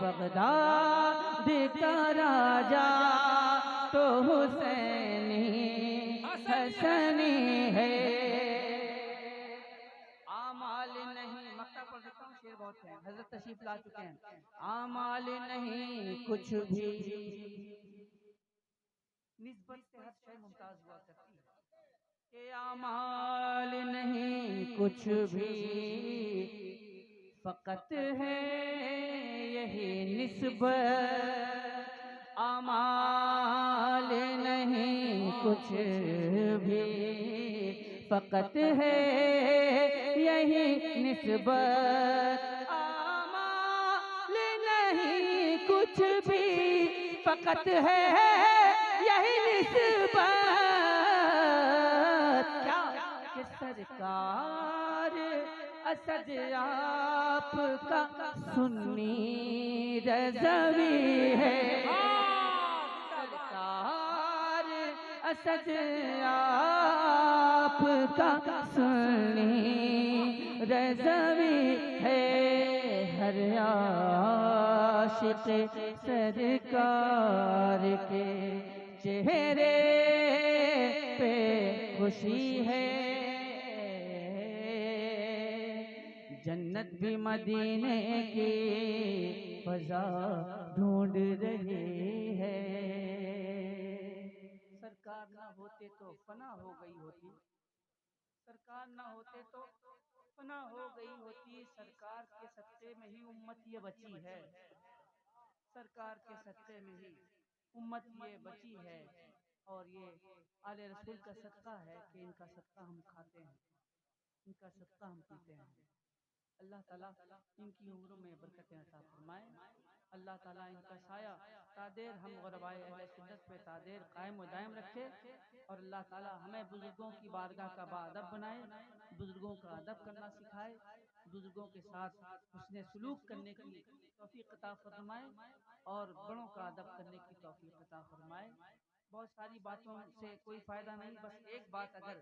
Baghdad کا راجا تو حسینی حسنی ہے، اعمال نہیں، مقطع پڑھ دیتا ہوں، شعر بہت ہیں، حضرت تشریف لا چکے ہیں۔ اعمال نہیں کچھ بھی، نسبت سے ہر شے ممتاز ہوا کرتی ہے، کہ اعمال نہیں کچھ بھی، فقط ہے یہی نسبت، اعمال نہیں کچھ بھی، فقط ہے یہی نسبت، اعمال نہیں کچھ بھی، فقط ہے یہی نسبت، کیا کہ سرکار اسد آپ کا سنی رضوی ہے، سرکار اسد آپ کا سنی رضوی ہے، ہر عاشق سرکار کے چہرے پہ خوشی ہے، جنت بھی مدینے کی فضا ڈھونڈ رہی ہے، سرکار نہ ہوتے تو فنا ہو گئی ہوتی، سرکار نہ ہوتے تو فنا ہو گئی ہوتی، سرکار کے صدقے میں ہی امت یہ بچی ہے، سرکار کے صدقے میں ہی امت یہ بچی ہے، اور یہ آل رسول کا صدقہ ہے کہ ان کا صدقہ ہم کھاتے ہیں، ان کا صدقہ ہم پیتے ہیں۔ اللہ تعالیٰ ان کی عمروں میں برکتیں عطا فرمائے، اللہ تعالیٰ ان کا سایہ تادیر ہم غربائے اہل سنت پہ تادیر قائم و دائم رکھے، اور اللہ تعالیٰ ہمیں بزرگوں کی بارگاہ کا باادب بنائے، بزرگوں کا ادب کرنا سکھائے، بزرگوں کے ساتھ حسن سلوک کرنے کی توفیق عطا فرمائے، اور بڑوں کا ادب کرنے کی توفیق عطا فرمائے۔ بہت ساری باتوں سے کوئی فائدہ نہیں، بس ایک بات اگر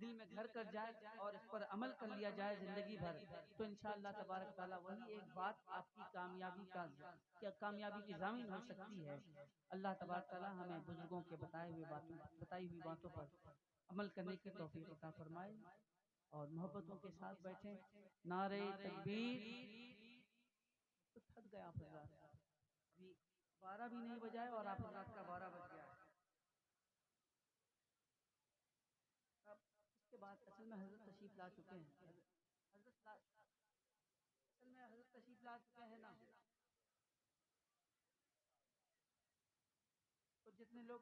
دل میں گھر کر جائے اور اس پر عمل کر لیا جائے زندگی بھر، تو انشاءاللہ تبارک تعالیٰ وہی ایک بات آپ کی کامیابی کی ضامن ہو سکتی ہے۔ اللہ تبارک تعالیٰ ہمیں بزرگوں کے بتائی ہوئی باتوں پر عمل کرنے کی توفیق عطا فرمائے، اور محبتوں کے ساتھ بیٹھیں۔ نعرہ تکبیر، تو تھک گئے آپ حضرات، ابھی 12 بھی نہیں بجائے اور آپ حضرات کا 12 بج گیا ہے۔ اب اس کے بعد اصل میں حضرت تشریف لا چکے ہیں، اصل میں حضرت تشریف لا چکے ہیں نا،